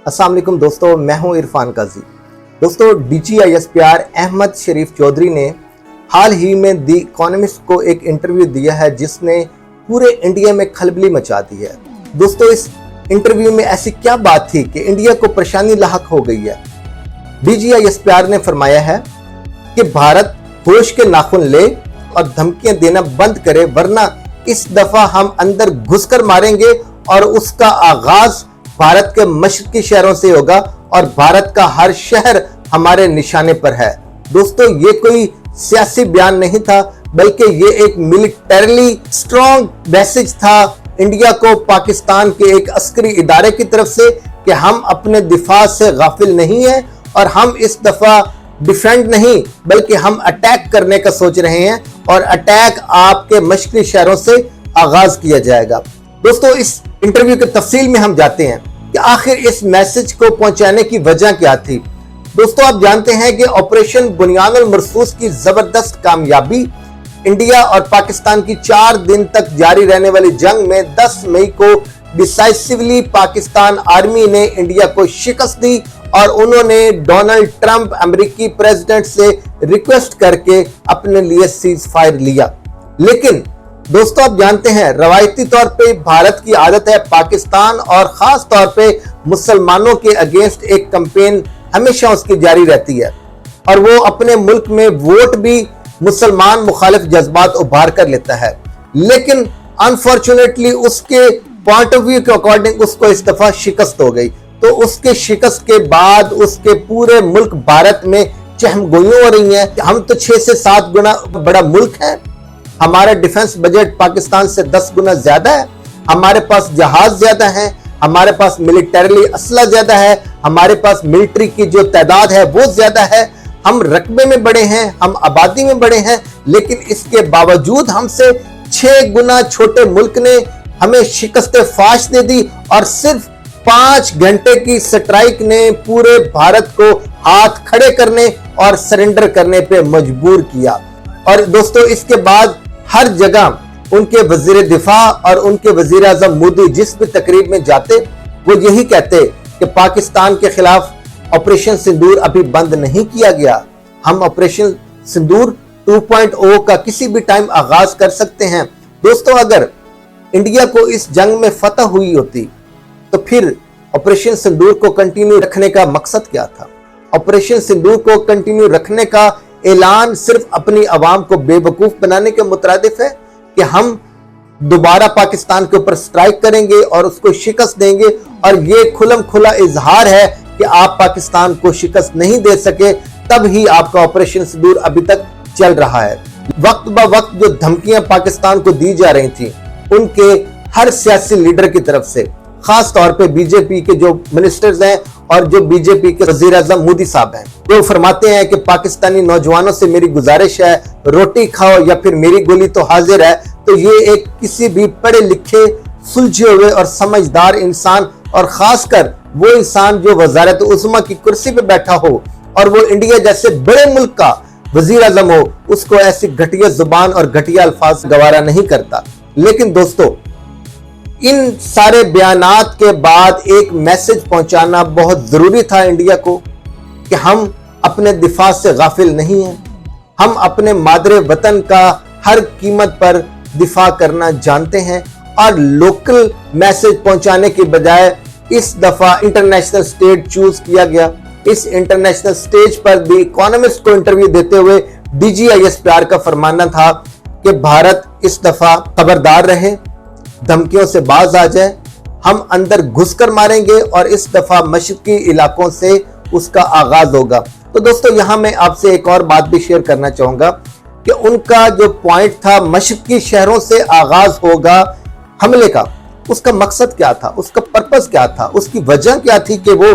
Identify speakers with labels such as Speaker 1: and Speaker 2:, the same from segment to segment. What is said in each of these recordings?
Speaker 1: अस्सलाम वालेकुम दोस्तों, मैं हूं इरफान काजी। दोस्तों, DGISPR अहमद शरीफ चौधरी ने हाल ही में दी इकोनॉमिस्ट को एक इंटरव्यू दिया है जिसने पूरे इंडिया में खलबली मचा दी है। दोस्तों, इस इंटरव्यू में ऐसी क्या बात थी कि इंडिया को परेशानी लाहक हो गई है। DGISPR ने फरमाया है कि भारत होश के नाखून ले और धमकियां देना बंद करे, वरना इस दफा हम अंदर घुसकर मारेंगे और उसका आगाज भारत के मशरकी शहरों से होगा और भारत का हर शहर हमारे निशाने पर है। दोस्तों, ये कोई सियासी बयान नहीं था, बल्कि ये एक मिलिटरीली स्ट्रॉन्ग मैसेज था इंडिया को पाकिस्तान के एक अस्करी इदारे की तरफ से कि हम अपने दिफा से गाफिल नहीं हैं और हम इस दफा डिफेंड नहीं बल्कि हम अटैक करने का सोच रहे हैं और अटैक आपके मशरकी शहरों से आगाज किया जाएगा। दोस्तों, इस इंटरव्यू के तफसील में हम जाते हैं कि आखिर इस मैसेज को पहुंचाने की वजह क्या थी। दोस्तों, आप जानते हैं कि ऑपरेशन बुनियानुल मरसूस की जबरदस्त कामयाबी इंडिया और पाकिस्तान की 4 दिन तक जारी रहने वाली जंग में 10 मई को डिसाइसिवली पाकिस्तान आर्मी ने इंडिया को शिकस्त दी और उन्होंने डोनाल्ड ट्रंप अमेरिकी प्रेसिडेंट से रिक्वेस्ट करके अपने लिए सीज फायर लिया। लेकिन दोस्तों, आप जानते हैं रवायती तौर पे भारत की आदत है पाकिस्तान और खास तौर पे मुसलमानों के अगेंस्ट एक कैंपेन हमेशा उसकी जारी रहती है और वो अपने मुल्क में वोट भी मुसलमान मुखालिफ जज्बात उभार कर लेता है। लेकिन अनफॉर्चुनेटली उसके पॉइंट ऑफ व्यू के अकॉर्डिंग उसको इस दफा शिकस्त हो गई। तो उसके शिकस्त के बाद उसके पूरे मुल्क भारत में चहमगोइयां हो रही हैं। हम तो 6 से 7 गुना बड़ा मुल्क है, हमारा डिफेंस बजट पाकिस्तान से 10 गुना ज्यादा है, हमारे पास जहाज ज्यादा है, हमारे पास मिलिटरीली असला ज्यादा है, हमारे पास मिलिट्री की जो तादाद है वो ज्यादा है, हम रकबे में बड़े हैं, हम आबादी में बड़े हैं, लेकिन इसके बावजूद हमसे 6 गुना छोटे मुल्क ने हमें शिकस्त फाश दे दी और सिर्फ 5 घंटे की स्ट्राइक ने पूरे भारत को हाथ खड़े करने और सरेंडर करने पे मजबूर किया। और दोस्तों, इसके बाद हर जगह उनके वजीर दिफा और उनके वजीर आजम मोदी जिस भी तकरीब में जाते वो यही कहते कि पाकिस्तान के खिलाफ ऑपरेशन सिंदूर अभी बंद नहीं किया गया, हम ऑपरेशन सिंदूर 2.0 का किसी भी टाइम आगाज कर सकते हैं। दोस्तों, अगर इंडिया को इस जंग में फतह हुई होती तो फिर ऑपरेशन सिंदूर को कंटिन्यू रखने का मकसद क्या था। ऑपरेशन सिंदूर को कंटिन्यू रखने का ऐलान सिर्फ अपनी आवाम को बेवकूफ बनाने के मुतरादिफ है कि हम दोबारा पाकिस्तान के ऊपर स्ट्राइक करेंगे और उसको शिकस्त देंगे, और ये खुलम खुला इजहार है कि आप पाकिस्तान को शिकस्त नहीं दे सके, तब ही आपका ऑपरेशन सिंदूर अभी तक चल रहा है। वक्त ब वक्त जो धमकियां पाकिस्तान को दी जा रही थी उनके हर सियासी लीडर की तरफ से, खास तौर पे बीजेपी के जो मिनिस्टर्स हैं और जो बीजेपी के वजीर आजम मोदी साहब हैं, वो फरमाते हैं कि पाकिस्तानी नौजवानों से मेरी गुजारिश है, रोटी खाओ या फिर मेरी गोली तो हाजिर है। तो ये एक किसी भी पढ़े लिखे सुलझे हुए और समझदार इंसान, और खासकर वो इंसान जो वजारत उस्मा की कुर्सी पे बैठा हो और वो इंडिया जैसे बड़े मुल्क का वजीर आजम हो, उसको ऐसी घटिया जुबान और घटिया अल्फाज गवारा नहीं करता। लेकिन दोस्तों, इन सारे बयानात के बाद एक मैसेज पहुंचाना बहुत जरूरी था इंडिया को कि हम अपने दिफा से गाफिल नहीं हैं, हम अपने मादरे वतन का हर कीमत पर दिफा करना जानते हैं। और लोकल मैसेज पहुंचाने के बजाय इस दफा इंटरनेशनल स्टेज चूज किया गया। इस इंटरनेशनल स्टेज पर द इकोनॉमिस्ट को इंटरव्यू देते हुए DGISPR का फरमाना था कि भारत इस दफा खबरदार रहे, धमकियों से बाज आ जाए, हम अंदर घुसकर मारेंगे और इस दफा मशरकी इलाकों से उसका आगाज होगा। तो दोस्तों, यहां मैं आपसे एक और बात भी शेयर करना चाहूंगा कि उनका जो पॉइंट था मशरकी शहरों से आगाज होगा हमले का, उसका मकसद क्या था, उसका पर्पस क्या था, उसकी वजह क्या थी कि वो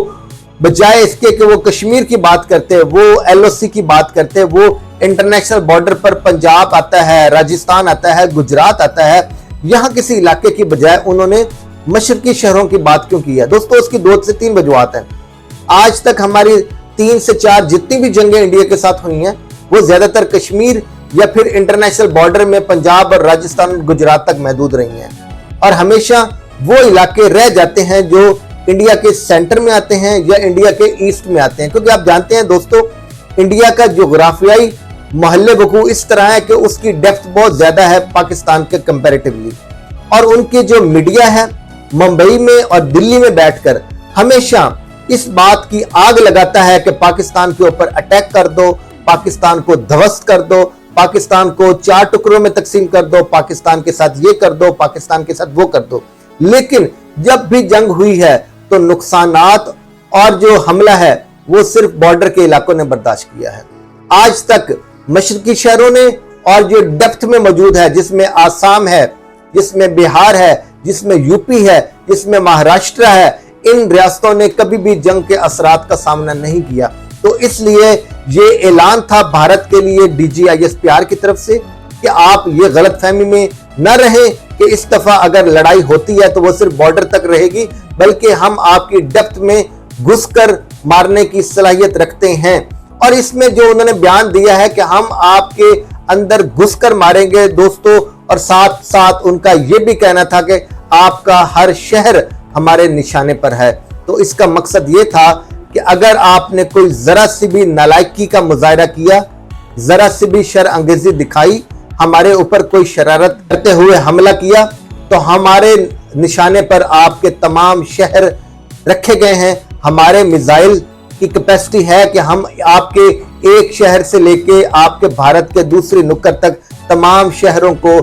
Speaker 1: बजाय इसके कि वो कश्मीर की बात करते, वो LOC की बात करते, वो इंटरनेशनल बॉर्डर पर पंजाब आता है, राजस्थान आता है, गुजरात आता है, यहां किसी इलाके की बजाय उन्होंने मशरकी शहरों की बात क्यों की है। दोस्तों, उसकी 2 से 3 वजूहात हैं। आज तक हमारी 3 से 4 जितनी भी जंगें इंडिया के साथ हुई हैं वो ज्यादातर कश्मीर या फिर इंटरनेशनल बॉर्डर में पंजाब और राजस्थान और गुजरात तक महदूद रही हैं, और हमेशा वो इलाके रह जाते हैं जो इंडिया के सेंटर में आते हैं या इंडिया के ईस्ट में आते हैं, क्योंकि आप जानते हैं दोस्तों इंडिया का जोग्राफियाई महल्ले वकू इस तरह है कि उसकी डेप्थ बहुत ज्यादा है पाकिस्तान के कंपैरेटिवली, और उनके जो मीडिया है मुंबई में और दिल्ली में बैठकर हमेशा इस बात की आग लगाता है कि पाकिस्तान के ऊपर अटैक कर दो, पाकिस्तान को ध्वस्त कर दो, पाकिस्तान को 4 टुकड़ों में तकसीम कर दो, पाकिस्तान के साथ ये कर दो, पाकिस्तान के साथ वो कर दो। लेकिन जब भी जंग हुई है तो नुकसानात और जो हमला है वो सिर्फ बॉर्डर के इलाकों ने बर्दाश्त किया है। आज तक मशरकी शहरों ने और जो डेप्थ में मौजूद है, जिसमें आसाम है, जिसमें बिहार है, जिसमें यूपी है, जिसमें महाराष्ट्र है, इन रियासतों ने कभी भी जंग के असरात का सामना नहीं किया। तो इसलिए ये ऐलान था भारत के लिए DGISPR की तरफ से कि आप ये गलतफहमी में न रहें कि इस दफा अगर लड़ाई होती है तो वो सिर्फ बॉर्डर तक रहेगी, बल्कि हम आपकी डेप्थ में घुसकर मारने की सलाहियत रखते हैं। और इसमें जो उन्होंने बयान दिया है कि हम आपके अंदर घुसकर मारेंगे दोस्तों, और साथ साथ उनका ये भी कहना था कि आपका हर शहर हमारे निशाने पर है। तो इसका मकसद ये था कि अगर आपने कोई जरा सी भी नालायकी का मुजाहरा किया, जरा सी भी शर अंगेजी दिखाई, हमारे ऊपर कोई शरारत करते हुए हमला किया, तो हमारे निशाने पर आपके तमाम शहर रखे गए हैं। हमारे मिसाइल की कैपेसिटी है कि हम आपके एक शहर से लेके आपके भारत के दूसरी नुक्कड़ तक तमाम शहरों को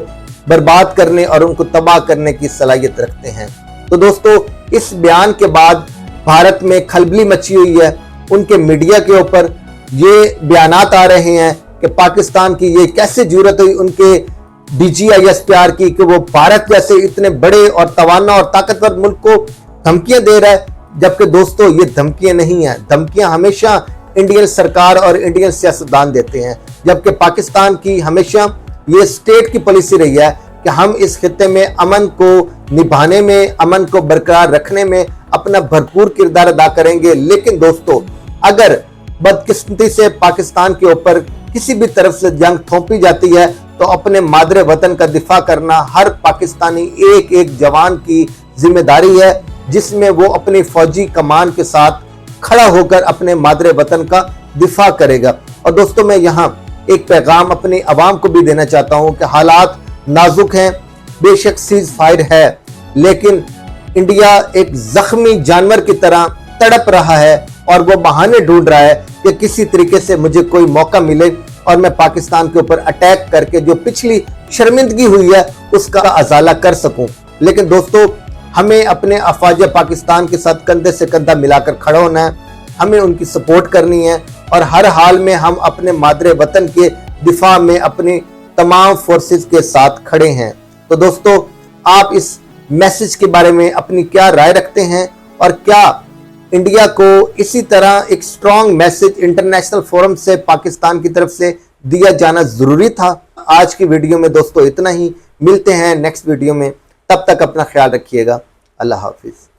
Speaker 1: बर्बाद करने और उनको तबाह करने की सलाहियत रखते हैं। तो दोस्तों इस बयान के बाद भारत में खलबली मची हुई है। उनके मीडिया के ऊपर ये बयानात आ रहे हैं कि पाकिस्तान की ये कैसे जरूरत हुई उनके DGISPR की कि वो भारत जैसे इतने बड़े और तवाना और ताकतवर मुल्क को धमकियां दे रहा है, जबकि दोस्तों ये धमकियां नहीं है। धमकियां हमेशा इंडियन सरकार और इंडियन सियासतदान देते हैं, जबकि पाकिस्तान की हमेशा ये स्टेट की पॉलिसी रही है कि हम इस खित्ते में अमन को निभाने में, अमन को बरकरार रखने में अपना भरपूर किरदार अदा करेंगे। लेकिन दोस्तों अगर बदकिस्मती से पाकिस्तान के ऊपर किसी भी तरफ से जंग थोपी जाती है तो अपने मादरे वतन का दिफा करना हर पाकिस्तानी एक एक जवान की जिम्मेदारी है, जिसमें वो अपनी फौजी कमान के साथ खड़ा होकर अपने मादरे वतन का दिफा करेगा। और दोस्तों मैं यहाँ एक पैगाम अपनी आवाम को भी देना चाहता हूँ कि हालात नाजुक हैं, बेशक सीज फायर है, लेकिन इंडिया एक जख्मी जानवर की तरह तड़प रहा है और वो बहाने ढूंढ रहा है कि किसी तरीके से मुझे कोई मौका मिले और मैं पाकिस्तान के ऊपर अटैक करके जो पिछली शर्मिंदगी हुई है उसका अजाला कर सकूं। लेकिन दोस्तों हमें अपने अफवाज पाकिस्तान के साथ कंधे से कंधा मिलाकर खड़ा होना है, हमें उनकी सपोर्ट करनी है और हर हाल में हम अपने मादरे वतन के दिफा में अपनी तमाम फोर्सेस के साथ खड़े हैं। तो दोस्तों आप इस मैसेज के बारे में अपनी क्या राय रखते हैं और क्या इंडिया को इसी तरह एक स्ट्रॉन्ग मैसेज इंटरनेशनल फोरम से पाकिस्तान की तरफ से दिया जाना जरूरी था? आज की वीडियो में दोस्तों इतना ही, मिलते हैं नेक्स्ट वीडियो में, तब तक अपना ख्याल रखिएगा। अल्लाह हाफिज।